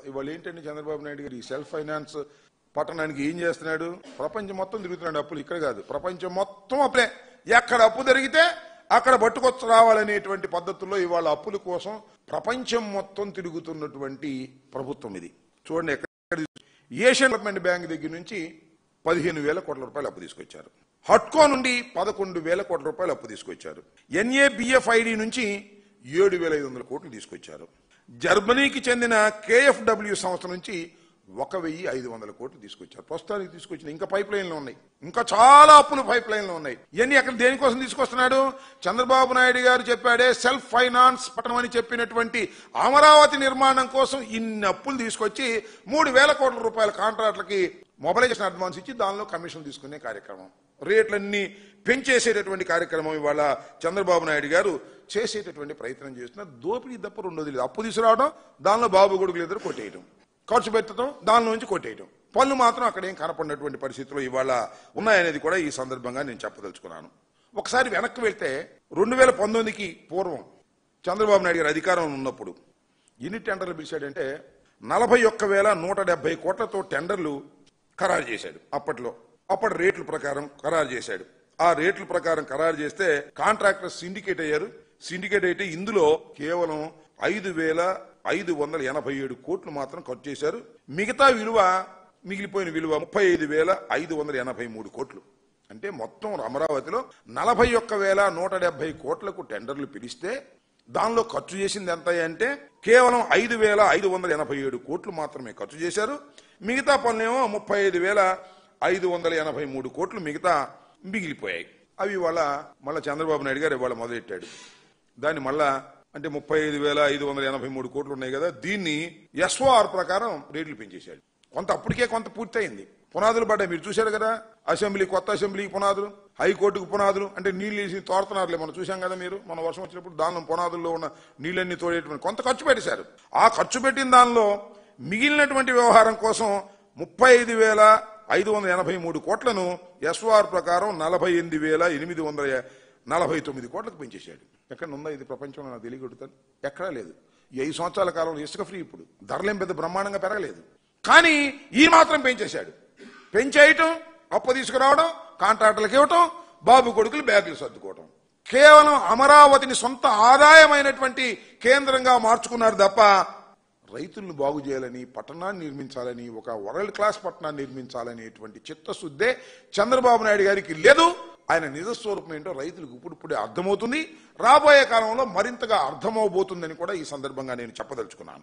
ఇవాళ ఏంటంటే చంద్రబాబు నాయుడు గారు ఈ సెల్ఫ్ ఫైనాన్స్ పట్టణానికి ఏం చేస్తున్నాడు? ప్రపంచం మొత్తం తిరుగుతున్నాడు. అప్పులు ఇక్కడ కాదు, ప్రపంచం మొత్తం అప్పులే. ఎక్కడ అప్పు జరిగితే అక్కడ పట్టుకొచ్చి రావాలనేటువంటి పద్ధతుల్లో ఇవాళ అప్పుల కోసం ప్రపంచం మొత్తం తిరుగుతున్నటువంటి ప్రభుత్వం ఇది. చూడండి, ఎక్కడ ఏషియన్ డెవలప్మెంట్ బ్యాంక్ దగ్గర నుంచి 15,000 కోట్ల రూపాయలు అప్పు తీసుకొచ్చారు. హట్కో నుండి 11,000 కోట్ల రూపాయలు అప్పు తీసుకొచ్చారు. NABFID నుంచి 7,500 కోట్లు తీసుకొచ్చారు. జర్మనీకి చెందిన KFW సంస్థ నుంచి 1,500 కోట్లు తీసుకొచ్చారు. ప్రస్తుతానికి తీసుకొచ్చిన ఇంకా పైప్ లైన్లు ఉన్నాయి, ఇంకా చాలా అప్పులు పైప్ లైన్లు ఉన్నాయి. ఇవన్నీ అక్కడ దేనికోసం తీసుకొస్తున్నాడు? చంద్రబాబు నాయుడు గారు చెప్పాడే సెల్ఫ్ ఫైనాన్స్ పట్టణం అని చెప్పినటువంటి అమరావతి నిర్మాణం కోసం ఇన్ని అప్పులు తీసుకొచ్చి 3,000 కోట్ల రూపాయల కాంట్రాక్టులకి మొబిలైజేషన్ అడ్వాన్స్ ఇచ్చి దానిలో కమిషన్ తీసుకునే కార్యక్రమం, రేట్లన్నీ పెంచేసేటటువంటి కార్యక్రమం ఇవాళ చంద్రబాబు నాయుడు గారు చేసేటటువంటి ప్రయత్నం చేస్తున్నారు. దోపిడీ తప్ప రెండోది లేదు. అప్పు తీసుకురావడం, దానిలో బాబు కొడుకులు ఇద్దరు కొట్టేయడం, ఖర్చు పెట్టడం, దానిలో నుంచి కొట్టేయడం, పనులు మాత్రం అక్కడేం కనపడినటువంటి పరిస్థితులు ఇవాళ ఉన్నాయనేది కూడా ఈ సందర్భంగా నేను చెప్పదలుచుకున్నాను. ఒకసారి వెనక్కి వెళ్తే 2019కి పూర్వం చంద్రబాబు నాయుడు గారు అధికారంలో ఉన్నప్పుడు ఎన్ని టెండర్లు పిలిచాడంటే 41,170 కోట్లతో టెండర్లు ఖరారు చేశాడు. అప్పటి రేట్ల ప్రకారం ఖరారు చేశాడు. ఆ రేట్ల ప్రకారం ఖరారు చేస్తే కాంట్రాక్టర్స్ సిండికేట్ అయ్యారు. సిండికేట్ అయితే ఇందులో కేవలం 5,587 కోట్లు మాత్రం ఖర్చు చేశారు. మిగతా మిగిలిపోయిన విలువ 35,583 కోట్లు. అంటే మొత్తం అమరావతిలో 41,170 కోట్లకు టెండర్లు పిలిస్తే దానిలో ఖర్చు చేసింది ఎంత అంటే కేవలం 5,587 కోట్లు మాత్రమే ఖర్చు చేశారు. మిగతా పనులేమో 35,583 కోట్లు మిగిలిపోయాయి. అవి మళ్ళా చంద్రబాబు నాయుడు గారు ఇవాళ మొదలెట్టాడు. దాన్ని మళ్ళా అంటే 35,583 కోట్లు ఉన్నాయి కదా, దీన్ని SOR ప్రకారం రేట్లు పెంచేశాడు. అప్పటికే కొంత పూర్తయింది. పునాదులు పడ్డాయి, మీరు చూశారు కదా. కొత్త అసెంబ్లీకి పునాదులు, హైకోర్టుకు పునాదులు, అంటే నీళ్లు వేసి తోడుతున్నారులే, మనం చూసాం కదా. మన వర్షం వచ్చినప్పుడు దానిలో పునాదుల్లో ఉన్న నీళ్ళన్నీ తోడేటువంటి కొంత ఖర్చు పెట్టేశారు. ఆ ఖర్చు పెట్టిన దానిలో మిగిలినటువంటి వ్యవహారం కోసం 35,583 కోట్లను SOR ప్రకారం 48,849 కోట్లకు పెంచేశాడు. ఎక్కడ ఉందా ఇది ప్రపంచంలో? నాకు తెలియగొడుతాను, ఎక్కడా లేదు. 5 సంవత్సరాల కాలంలో ఇసుక ఫ్రీ. ఇప్పుడు ధరలేం పెద్ద బ్రహ్మాండంగా పెరగలేదు, కానీ ఈ మాత్రం పెంచేశాడు. పెంచేయటం, అప్పు తీసుకురావడం, కాంట్రాక్టర్లకు ఇవ్వటం, బాబు కొడుకులు బ్యాగులు సర్దుకోవటం. కేవలం అమరావతిని సొంత ఆదాయమైనటువంటి కేంద్రంగా మార్చుకున్నారు తప్ప రైతులను బాగు చేయాలని, పట్టణాన్ని నిర్మించాలని, ఒక వరల్డ్ క్లాస్ పట్టణాన్ని నిర్మించాలనేటువంటి చిత్తశుద్ధే చంద్రబాబు నాయుడు గారికి లేదు. ఆయన నిజస్వరూపం ఏంటో రైతులకు ఇప్పుడిప్పుడే అర్థమవుతుంది. రాబోయే కాలంలో మరింతగా అర్థమవబోతుందని కూడా ఈ సందర్భంగా నేను చెప్పదలుచుకున్నాను.